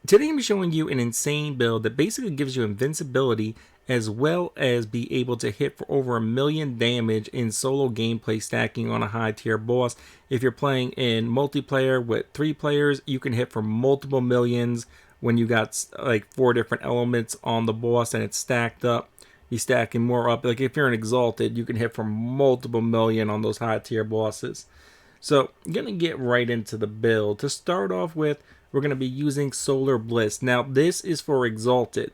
Today I'm showing you an insane build that basically gives you invincibility as well as be able to hit for over 1,000,000 damage in solo gameplay stacking on a high tier boss. If you're playing in multiplayer with 3 players, you can hit for multiple millions when you got like 4 different elements on the boss and it's stacked up. Be stacking more up. Like if you're an Exalted, you can hit for multiple million on those high tier bosses. So I'm going to get right into the build. To start off with, we're going to be using Solar Bliss. Now this is for Exalted.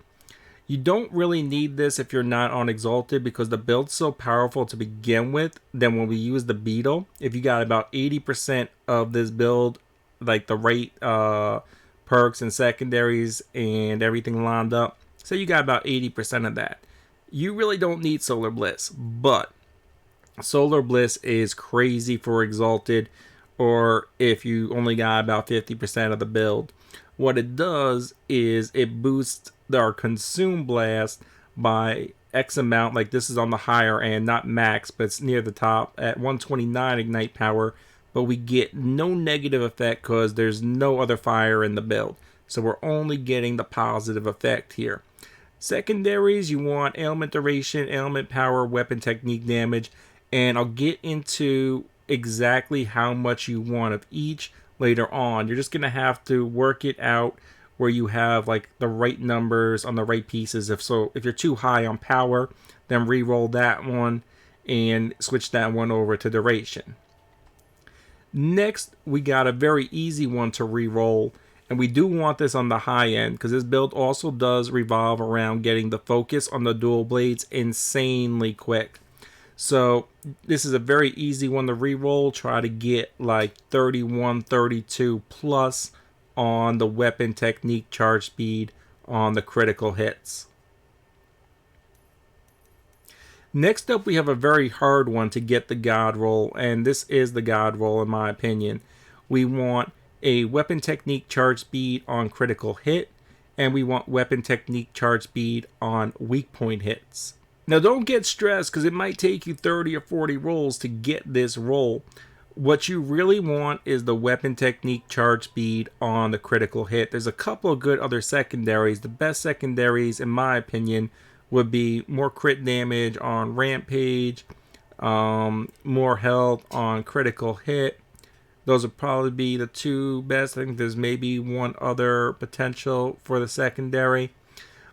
You don't really need this if you're not on Exalted because the build's so powerful to begin with. Then when we use the Beetle, if you got about 80% of this build, like the right perks and secondaries and everything lined up, say you got about 80% of that, you really don't need Solar Bliss. But Solar Bliss is crazy for Exalted, or if you only got about 50% of the build. What it does is it boosts our Consume Blast by X amount, like this is on the higher end, not max, but it's near the top at 129 ignite power, but we get no negative effect because there's no other fire in the build. So we're only getting the positive effect here. Secondaries, you want ailment duration, ailment power, weapon technique damage, and I'll get into exactly how much you want of each later on. You're just going to have to work it out where you have like the right numbers on the right pieces. If you're too high on power, then re-roll that one and switch that one over to duration. Next, we got a very easy one to re-roll, and we do want this on the high end because this build also does revolve around getting the focus on the dual blades insanely quick. So this is a very easy one to re-roll. Try to get like 31, 32 plus on the weapon technique charge speed on the critical hits. Next up, we have a very hard one to get the God roll, and this is the God roll in my opinion. We want a weapon technique charge speed on critical hit, and we want weapon technique charge speed on weak point hits. Now don't get stressed because it might take you 30 or 40 rolls to get this roll. What you really want is the weapon technique charge speed on the critical hit. There's a couple of good other secondaries. The best secondaries in my opinion would be more crit damage on Rampage, more health on critical hit. Those would probably be the two best. I think there's maybe one other potential for the secondary.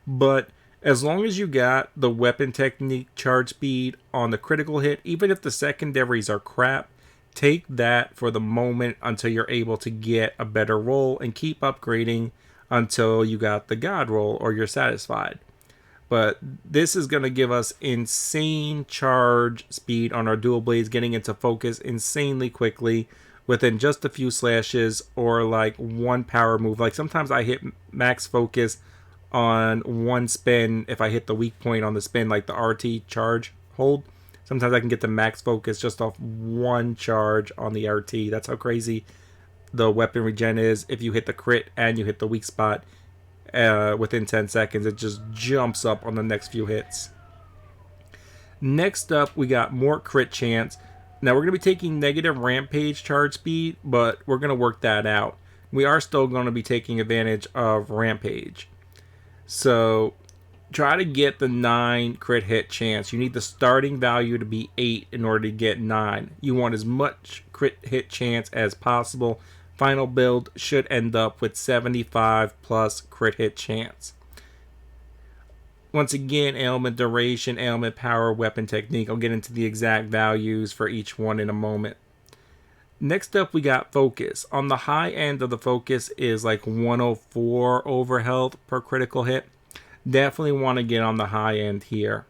But as long as you got the weapon technique charge speed on the critical hit, even if the secondaries are crap, take that for the moment until you're able to get a better roll and keep upgrading until you got the God roll or you're satisfied. But this is going to give us insane charge speed on our dual blades, getting into focus insanely quickly within just a few slashes or like one power move. Like sometimes I hit max focus on one spin if I hit the weak point on the spin, like the RT charge hold. Sometimes I can get the max focus just off one charge on the RT. That's how crazy the weapon regen is. If you hit the crit and you hit the weak spot within 10 seconds, it just jumps up on the next few hits. Next up, we got more crit chance. Now we're going to be taking negative Rampage charge speed, but we're going to work that out. We are still going to be taking advantage of Rampage. So try to get the 9 crit hit chance. You need the starting value to be 8 in order to get 9. You want as much crit hit chance as possible. Final build should end up with 75 plus crit hit chance. Once again, ailment duration, ailment power, weapon technique. I'll get into the exact values for each one in a moment. Next up, we got focus. On the high end of the focus is like 104 over health per critical hit. Definitely want to get on the high end here.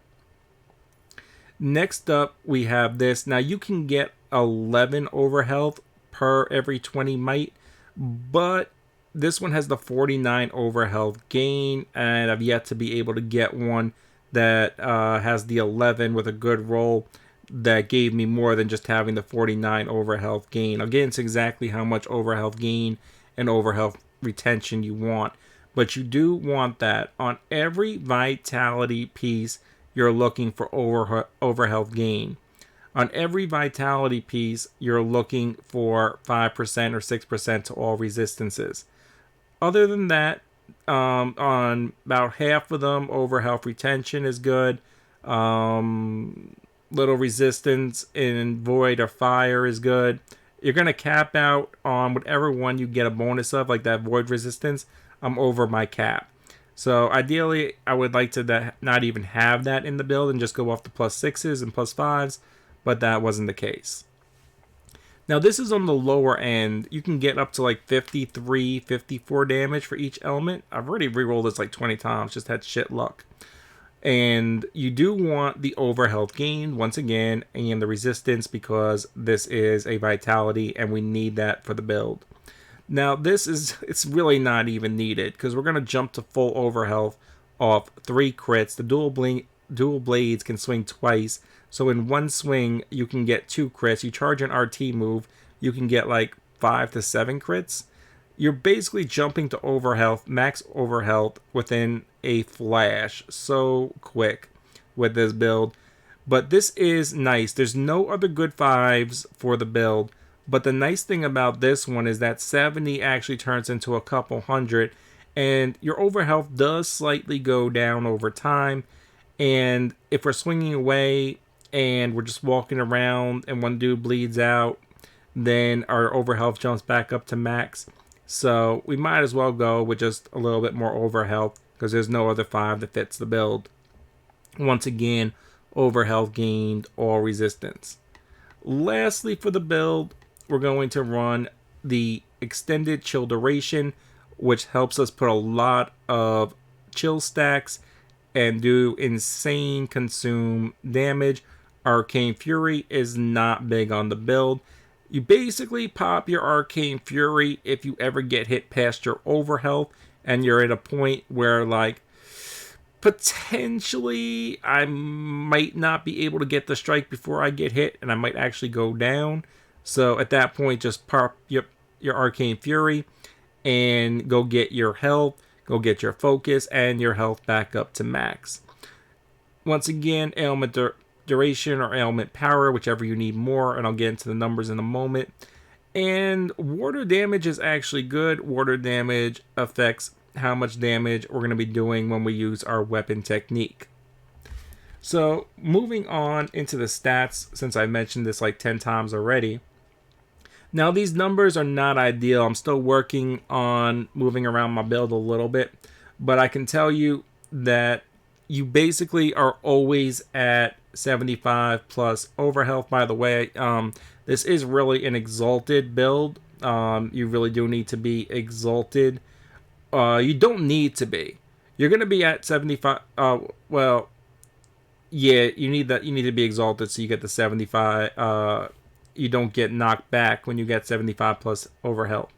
Next up, we have this. Now you can get 11 over health per every 20 might, but this one has the 49 over health gain, and I've yet to be able to get one that has the 11 with a good roll that gave me more than just having the 49 over health gain. I'll get into exactly how much over health gain and over health retention you want, but you do want that. On every vitality piece, you're looking for over health gain. On every vitality piece, you're looking for 5% or 6% to all resistances. Other than that, on about half of them, over health retention is good. Little resistance in void or fire is good. You're going to cap out on whatever one you get a bonus of, like that void resistance. I'm over my cap. So ideally, I would like to not even have that in the build and just go off the +6s and +5s, but that wasn't the case. Now this is on the lower end. You can get up to like 53, 54 damage for each element. I've already rerolled this like 20 times, just had shit luck. And you do want the overhealth gain once again, and the resistance, because this is a vitality and we need that for the build. Now it's really not even needed, because we're going to jump to full overhealth off 3 crits. The dual blades can swing twice, so in one swing you can get 2 crits. You charge an RT move, you can get like 5 to 7 crits. You're basically jumping to overhealth, max overhealth within a flash. So quick with this build. But this is nice. There's no other good 5s for the build. But the nice thing about this one is that 70 actually turns into a couple hundred. And your overhealth does slightly go down over time. And if we're swinging away and we're just walking around and one dude bleeds out, then our overhealth jumps back up to max. So we might as well go with just a little bit more overhealth, because there's no other 5 that fits the build. Once again, overhealth gained, all resistance. Lastly, for the build, we're going to run the extended chill duration, which helps us put a lot of chill stacks and do insane consume damage. Arcane Fury is not big on the build. You basically pop your Arcane Fury if you ever get hit past your overhealth and you're at a point where, like, potentially I might not be able to get the strike before I get hit, and I might actually go down. So at that point, just pop your Arcane Fury and go get your health, go get your focus, and your health back up to max. Once again, ailment duration or ailment power, whichever you need more, and I'll get into the numbers in a moment. And water damage is actually good. Water damage affects how much damage we're going to be doing when we use our weapon technique. So moving on into the stats, since I mentioned this like 10 times already. Now these numbers are not ideal. I'm still working on moving around my build a little bit, but I can tell you that you basically are always at 75 plus overhealth. By the way, this is really an exalted build. You really do need to be exalted. You don't need to be. You're gonna be at 75. Well, yeah, you need that. You need to be exalted so you get the 75. You don't get knocked back when you get 75 plus overhealth.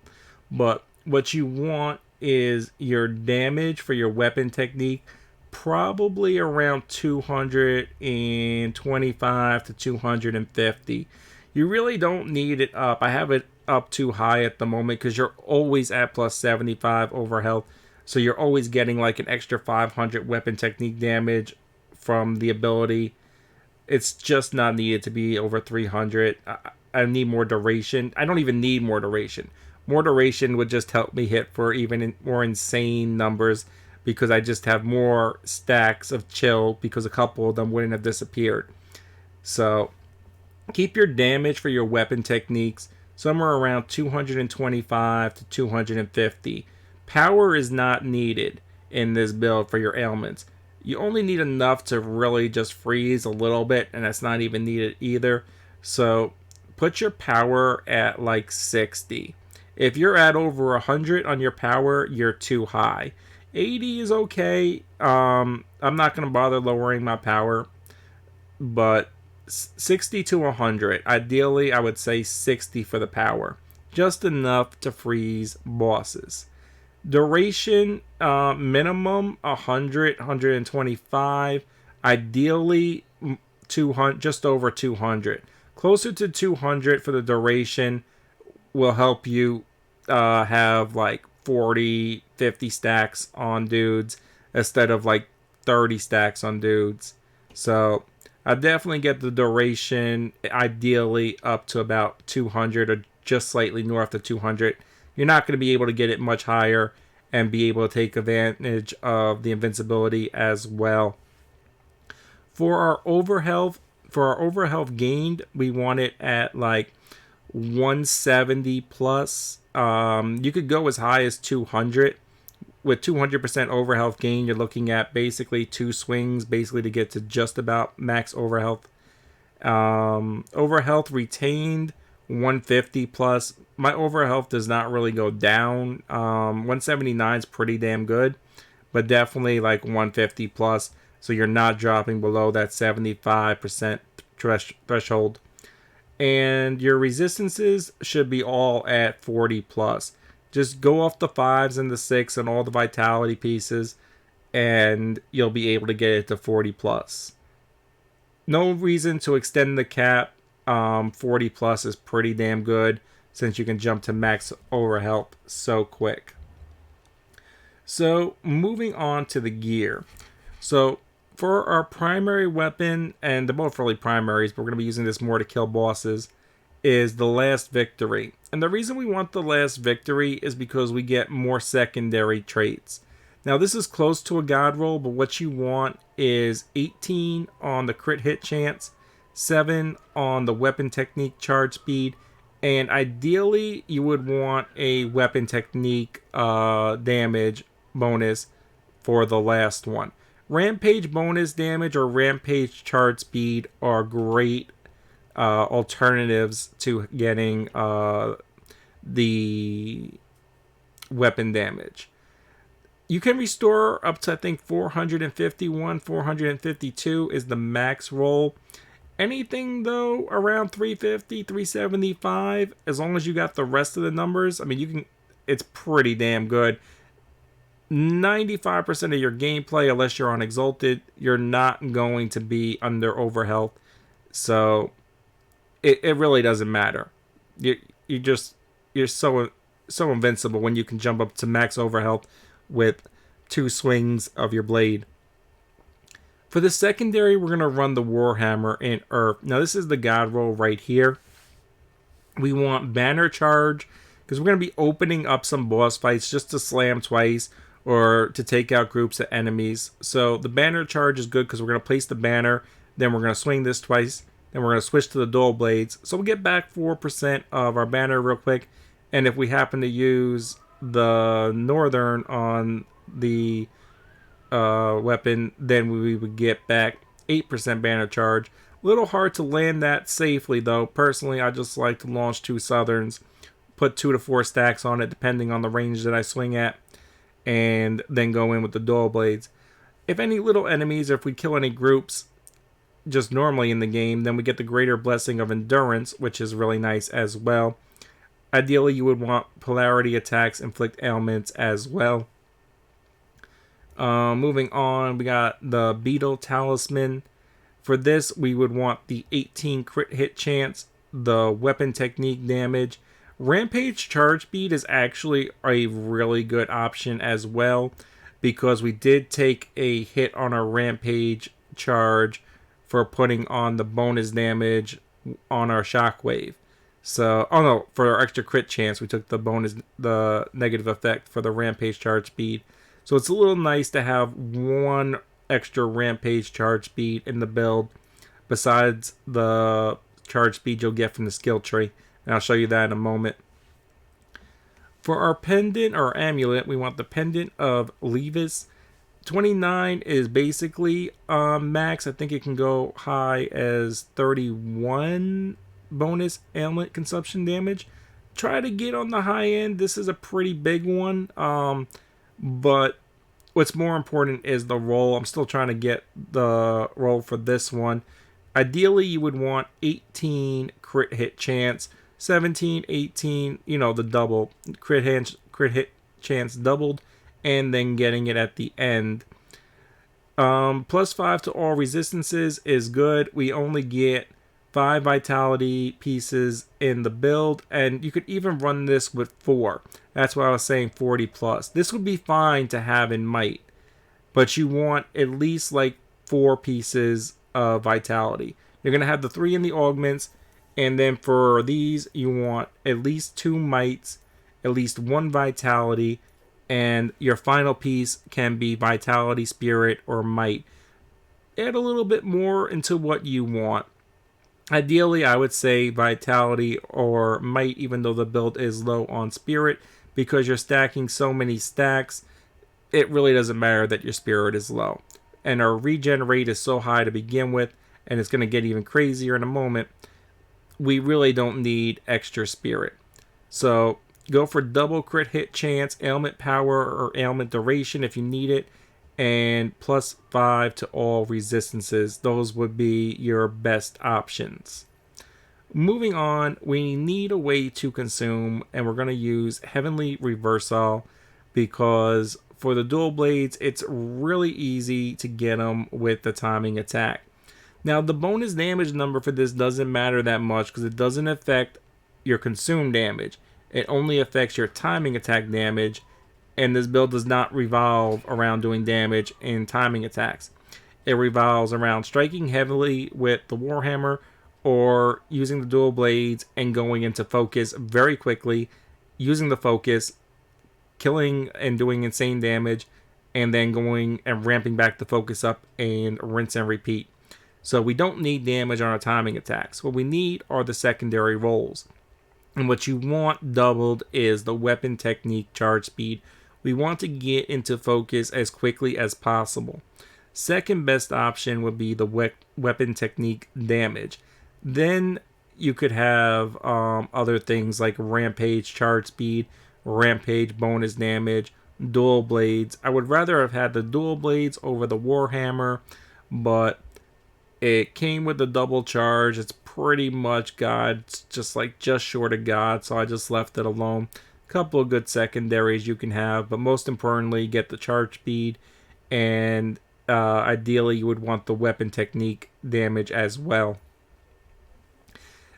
But what you want is your damage for your weapon technique probably around 225 to 250. You really don't need it up. I have it up too high at the moment because you're always at plus 75 overhealth. So you're always getting like an extra 500 weapon technique damage from the ability. It's just not needed to be over 300. I need more duration. I don't even need more duration. More duration would just help me hit for even more insane numbers, because I just have more stacks of chill because a couple of them wouldn't have disappeared. So keep your damage for your weapon techniques somewhere around 225 to 250. Power is not needed in this build for your ailments. You only need enough to really just freeze a little bit, and that's not even needed either. So put your power at like 60. If you're at over 100 on your power, you're too high. 80 is okay. I'm not going to bother lowering my power, but 60 to 100. Ideally, I would say 60 for the power. Just enough to freeze bosses. Duration, minimum 100, 125. Ideally, 200, just over 200. Closer to 200 for the duration will help you have like 40, 50 stacks on dudes instead of like 30 stacks on dudes. So I definitely get the duration ideally up to about 200 or just slightly north of 200. You're not going to be able to get it much higher. and be able to take advantage of the invincibility as well. For our overhealth gained, we want it at like 170 plus. You could go as high as 200. With 200% overhealth gain, you're looking at basically 2 swings, basically to get to just about max overhealth. Overhealth retained 150 plus. My overhealth does not really go down. 179 is pretty damn good, but definitely like 150 plus. So you're not dropping below that 75% threshold. And your resistances should be all at 40 plus. Just go off the 5s and the 6 and all the vitality pieces, and you'll be able to get it to 40 plus. No reason to extend the cap. 40 plus is pretty damn good since you can jump to max overhealth so quick. So moving on to the gear. So for our primary weapon, and they're both really primaries, but we're going to be using this more to kill bosses, is the Last Victory. And the reason we want the Last Victory is because we get more secondary traits. Now this is close to a god roll, but what you want is 18 on the crit hit chance, 7 on the weapon technique charge speed, and ideally you would want a weapon technique damage bonus for the last one. Rampage bonus damage or rampage charge speed are great alternatives to getting the weapon damage. You can restore up to, I think, 451, 452 is the max roll. Anything, though, around 350, 375, as long as you got the rest of the numbers, I mean, you can. It's pretty damn good. 95% of your gameplay, unless you're on Exalted, you're not going to be under overhealth. So it really doesn't matter. You're so invincible when you can jump up to max overhealth with 2 swings of your blade. For the secondary, we're going to run the Warhammer in Earth. Now this is the god roll right here. We want banner charge because we're going to be opening up some boss fights just to slam twice or to take out groups of enemies. So the banner charge is good because we're going to place the banner, then we're going to swing this twice, then we're going to switch to the dual blades. So we'll get back 4% of our banner real quick. And if we happen to use the northern on the weapon, then we would get back 8% banner charge. A little hard to land that safely though. Personally, I just like to launch 2 southerns, put 2 to 4 stacks on it depending on the range that I swing at, and then go in with the dual blades. If any little enemies, or if we kill any groups just normally in the game, then we get the greater blessing of endurance, which is really nice as well. Ideally, you would want polarity attacks, inflict ailments as well. Moving on, we got the Beetle Talisman. For this, we would want the 18 crit hit chance, the weapon technique damage. Rampage charge speed is actually a really good option as well, because we did take a hit on our rampage charge for putting on the bonus damage on our shockwave. So, oh no, for our extra crit chance, we took the negative effect for the rampage charge speed. So it's a little nice to have 1 extra rampage charge speed in the build, besides the charge speed you'll get from the skill tree. And I'll show you that in a moment. For our pendant or amulet, we want the Pendant of Levis. 29 is basically max. I think it can go high as 31 bonus ailment consumption damage. Try to get on the high end. This is a pretty big one. But what's more important is the roll. I'm still trying to get the roll for this one. Ideally, you would want 18 crit hit chance, 17, 18, the double. Crit hit chance doubled, and then getting it at the end. +5 to all resistances is good. We only get 5 vitality pieces in the build, and you could even run this with 4. That's why I was saying 40 plus. This would be fine to have in might, but you want at least like 4 pieces of vitality. You're going to have the 3 in the augments, and then for these you want at least 2 mights, at least 1 vitality, And your final piece can be Vitality, Spirit, or Might. Add a little bit more into what you want. Ideally, I would say Vitality or Might, even though the build is low on Spirit, because you're stacking so many stacks, it really doesn't matter that your Spirit is low. And our regen rate is so high to begin with, and it's going to get even crazier in a moment. We really don't need extra Spirit. So go for double crit hit chance, ailment power, or ailment duration if you need it, and +5 to all resistances. Those would be your best options. Moving on, we need a way to consume, and we're going to use Heavenly Reversal because for the dual blades, it's really easy to get them with the timing attack. Now, the bonus damage number for this doesn't matter that much because it doesn't affect your consume damage. It only affects your timing attack damage, and this build does not revolve around doing damage in timing attacks. It revolves around striking heavily with the Warhammer or using the dual blades and going into focus very quickly, using the focus, killing and doing insane damage, and then going and ramping back the focus up and rinse and repeat. So we don't need damage on our timing attacks. What we need are the secondary rolls. And what you want doubled is the weapon technique charge speed. We want to get into focus as quickly as possible. Second best option would be the weapon technique damage. Then you could have other things like rampage charge speed, rampage bonus damage, dual blades. I would rather have had the dual blades over the Warhammer, but it came with the double charge. It's pretty much God. It's just short of God, so I just left it alone. Couple of good secondaries you can have, but most importantly, get the charge speed, and ideally you would want the weapon technique damage as well.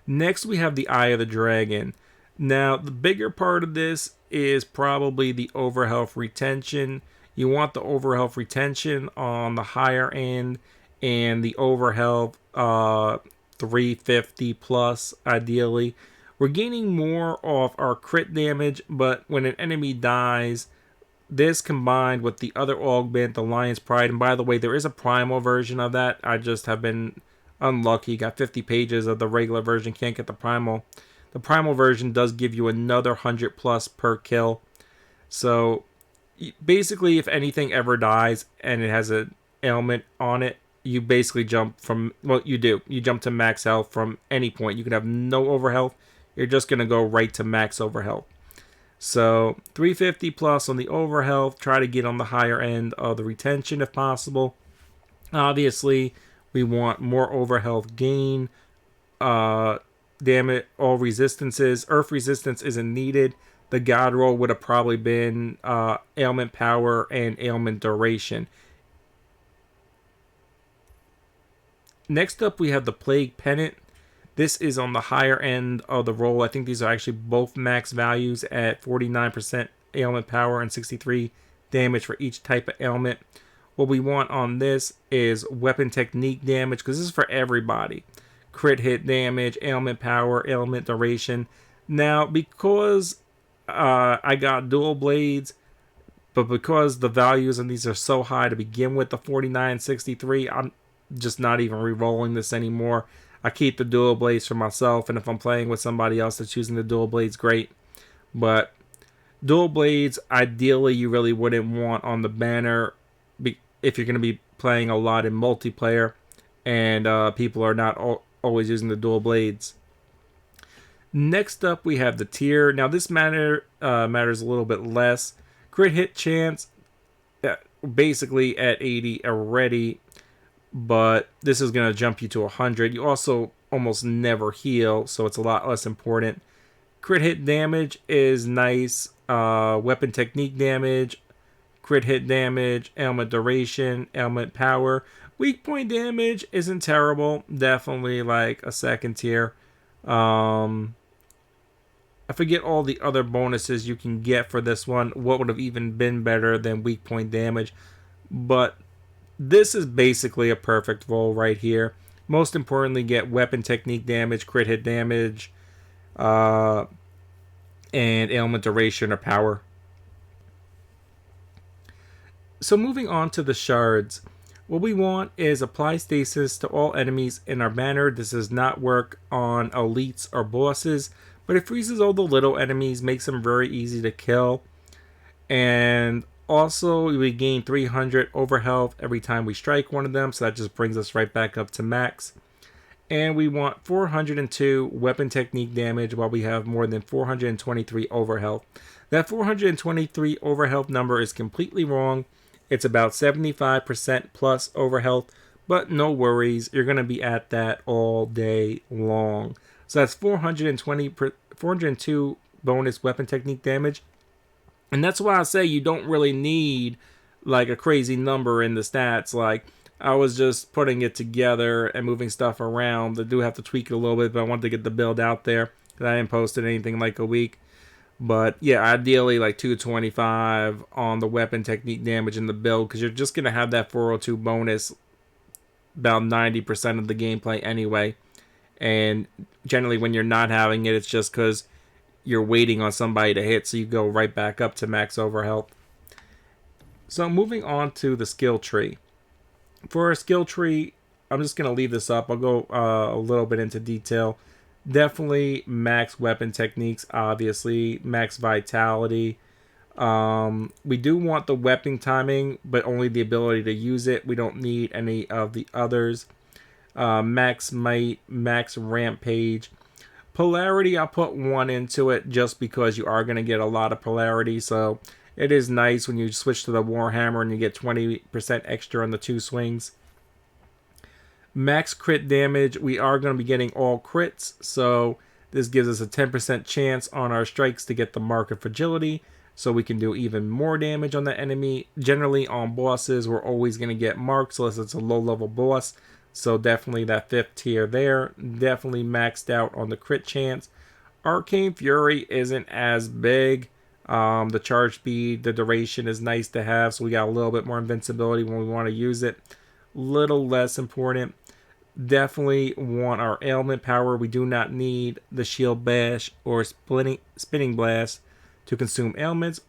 Next, we have the Eye of the Dragon. Now, the bigger part of this is probably the overhealth retention. You want the overhealth retention on the higher end, and the overhealth 350 plus, ideally. We're gaining more off our crit damage, but when an enemy dies, this combined with the other augment, the Lion's Pride, and by the way, there is a primal version of that. I just have been unlucky. Got 50 pages of the regular version, can't get the primal. The primal version does give you another 100 plus per kill. So basically, if anything ever dies and it has an ailment on it, you basically jump from, well, you do. You jump to max health from any point. You can have no overhealth. You're just going to go right to max overhealth. So 350 plus on the overhealth. Try to get on the higher end of the retention if possible. Obviously, we want more overhealth gain. Damn it, all resistances. Earth resistance isn't needed. The God roll would have probably been ailment power and ailment duration. Next up, we have the Plague Pennant. This is on the higher end of the roll. I think these are actually both max values at 49% ailment power and 63 damage for each type of ailment. What we want on this is weapon technique damage, because this is for everybody. Crit hit damage, ailment power, ailment duration. Now, because I got dual blades, but because the values on these are so high to begin with, the 49 and 63, I'm just not even re-rolling this anymore. I keep the dual blades for myself, and if I'm playing with somebody else that's using the dual blades, great. But dual blades, ideally, you really wouldn't want on the banner if you're going to be playing a lot in multiplayer, and people are not always using the dual blades. Next up, we have the tier. Now, this matters a little bit less. Crit hit chance, basically at 80 already, but this is going to jump you to 100. You also almost never heal, so it's a lot less important. Crit hit damage is nice. Weapon technique damage, crit hit damage, ailment duration, ailment power. Weak point damage isn't terrible. Definitely like a second tier. I forget all the other bonuses you can get for this one. What would have even been better than weak point damage? But this is basically a perfect roll right here. Most importantly, get weapon technique damage, crit hit damage, and ailment duration or power. So moving on to the shards. What we want is apply stasis to all enemies in our banner. This does not work on elites or bosses, but it freezes all the little enemies, makes them very easy to kill. And also we gain 300 over health every time we strike one of them, so that just brings us right back up to max. And we want 402 weapon technique damage while we have more than 423 over health. That 423 over health number is completely wrong. It's about 75% plus over health, but no worries, you're going to be at that all day long. So that's 402 bonus weapon technique damage. And that's why I say you don't really need like a crazy number in the stats. Like, I was just putting it together and moving stuff around. I do have to tweak it a little bit, but I wanted to get the build out there because I didn't post it anything like a week. But yeah, ideally like 225 on the weapon technique damage in the build, because you're just going to have that 402 bonus about 90% of the gameplay anyway. And generally when you're not having it, it's just because you're waiting on somebody to hit, so you go right back up to max over health. So moving on to the skill tree. For our skill tree, I'm just going to leave this up. I'll go a little bit into detail. Definitely max weapon techniques, obviously. Max vitality. We do want the weapon timing, but only the ability to use it. We don't need any of the others. Max might, max rampage. Polarity, I'll put 1 into it just because you are going to get a lot of polarity. So it is nice when you switch to the Warhammer and you get 20% extra on the 2 swings. Max crit damage, we are going to be getting all crits, so this gives us a 10% chance on our strikes to get the mark of fragility, so we can do even more damage on the enemy. Generally on bosses, we're always going to get marks unless it's a low level boss, so definitely that 5th tier there. Definitely maxed out on the crit chance. Arcane Fury isn't as big. The charge speed, the duration is nice to have, so we got a little bit more invincibility when we want to use it. Little less important. Definitely want our ailment power. We do not need the shield bash or spinning blast to consume ailments,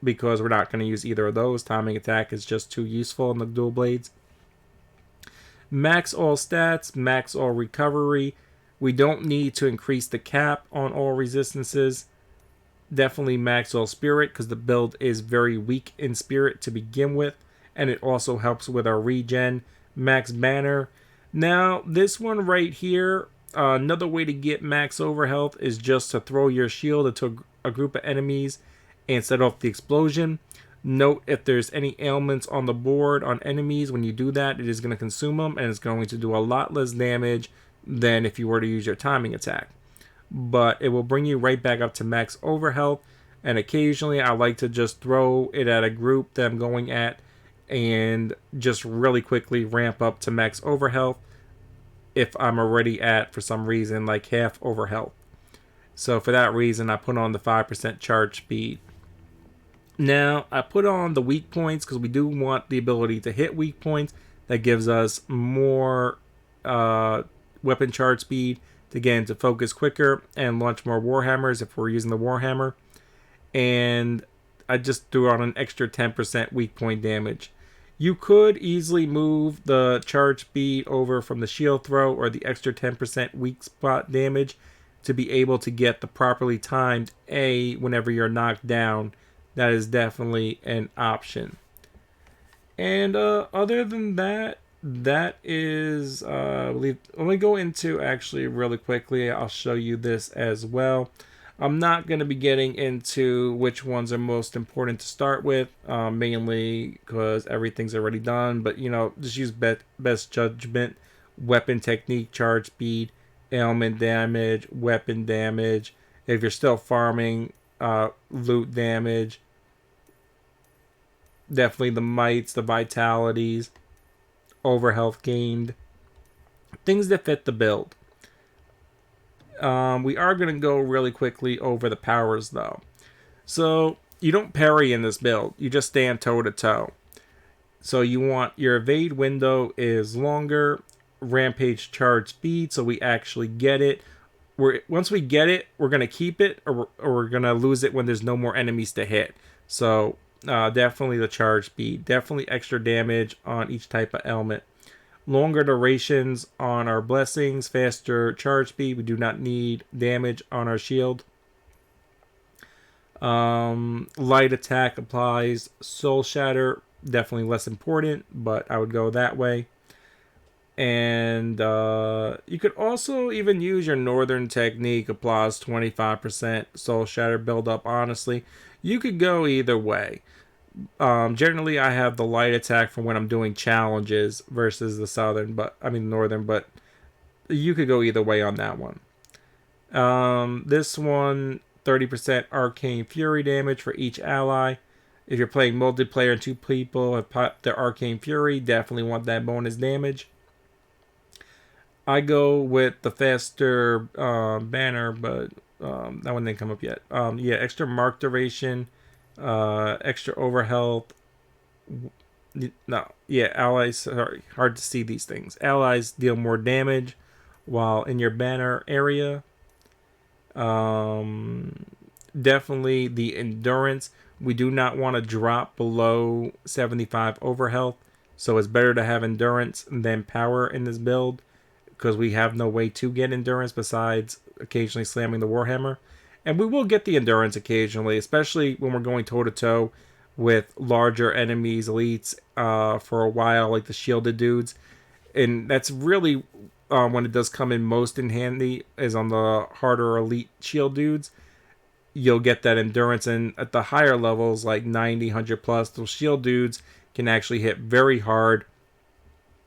because we're not going to use either of those. Timing attack is just too useful in the dual blades. Max all stats, max all recovery. We don't need to increase the cap on all resistances. Definitely max all spirit, because the build is very weak in spirit to begin with, and it also helps with our regen. Max banner. Now, this one right here, another way to get max over health is just to throw your shield into a group of enemies and set off the explosion. Note, if there's any ailments on the board on enemies, when you do that, it is going to consume them, and it's going to do a lot less damage than if you were to use your timing attack. But it will bring you right back up to max over health, and occasionally I like to just throw it at a group that I'm going at and just really quickly ramp up to max over health if I'm already at, for some reason, like half over health. So for that reason, I put on the 5% charge speed. Now, I put on the weak points because we do want the ability to hit weak points. That gives us more weapon charge speed to get into focus quicker and launch more Warhammers if we're using the Warhammer. And I just threw on an extra 10% weak point damage. You could easily move the charge speed over from the shield throw or the extra 10% weak spot damage to be able to get the properly timed A whenever you're knocked down. That is definitely an option. And other than that, that is, I believe, let me go into actually really quickly. I'll show you this as well. I'm not going to be getting into which ones are most important to start with, mainly because everything's already done. But, you know, just use best judgment, weapon technique, charge speed, ailment damage, weapon damage. If you're still farming, loot damage. Definitely the mites, the vitalities, over health gained. Things that fit the build. We are going to go really quickly over the powers, though. So, you don't parry in this build. You just stand toe-to-toe. So, you want your evade window is longer. Rampage charge speed, so we actually get it. Once we get it, we're going to keep it, or we're going to lose it when there's no more enemies to hit. So, definitely the charge speed. Definitely extra damage on each type of element. Longer durations on our blessings. Faster charge speed. We do not need damage on our shield. Light attack applies. Soul Shatter, definitely less important, but I would go that way. And you could also even use your Northern Technique, applies 25% Soul Shatter buildup. Honestly, you could go either way. Generally, I have the light attack for when I'm doing challenges versus the Southern, but I mean Northern, but you could go either way on that one. This one, 30% Arcane Fury damage for each ally. If you're playing multiplayer and two people have popped their Arcane Fury, definitely want that bonus damage. I go with the faster banner, but that one didn't come up yet. Yeah, extra mark duration, extra overhealth. No, yeah, allies. Sorry, hard to see these things. Allies deal more damage while in your banner area. Definitely the endurance. We do not want to drop below 75 overhealth, so it's better to have endurance than power in this build because we have no way to get endurance besides occasionally slamming the Warhammer. And we will get the endurance occasionally, especially when we're going toe to toe with larger enemies, elites, for a while, like the shielded dudes. And that's really when it does come in most in handy is on the harder elite shield dudes. You'll get that endurance, and at the higher levels like 90, 100 plus, those shield dudes can actually hit very hard,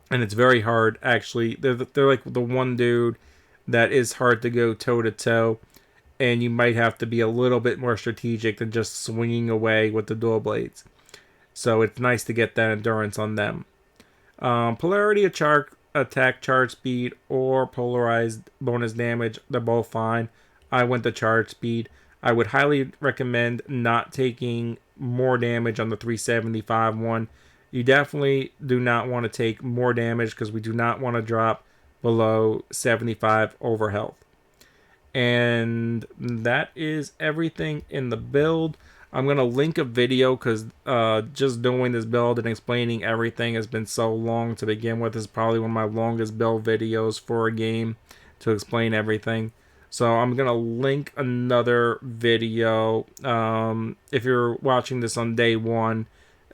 and it's very hard actually. They're like the one dude that is hard to go toe to toe, and you might have to be a little bit more strategic than just swinging away with the dual blades. So it's nice to get that endurance on them. Polarity attack charge speed or polarized bonus damage, they're both fine. I went to charge speed. I would highly recommend not taking more damage on the 375 one. You definitely do not want to take more damage because we do not want to drop below 75 over health. And that is everything in the build. I'm going to link a video because just doing this build and explaining everything has been so long to begin with. It's probably one of my longest build videos for a game to explain everything. So I'm going to link another video. If you're watching this on day one,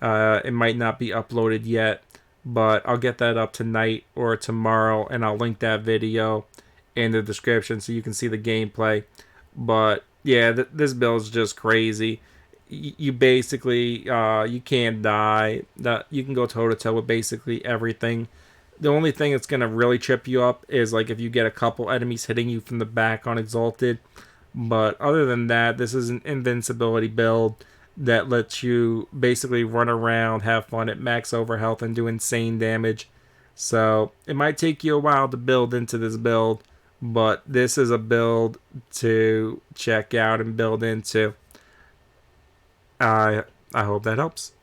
it might not be uploaded yet, but I'll get that up tonight or tomorrow, and I'll link that video in the description so you can see the gameplay. But yeah, this build is just crazy. You basically you can't die. You can go toe to toe with basically everything. The only thing that's gonna really trip you up is like if you get a couple enemies hitting you from the back on Exalted. But other than that, this is an invincibility build that lets you basically run around, have fun at max overhealth, and do insane damage. So it might take you a while to build into this build, but this is a build to check out and build into. I hope that helps.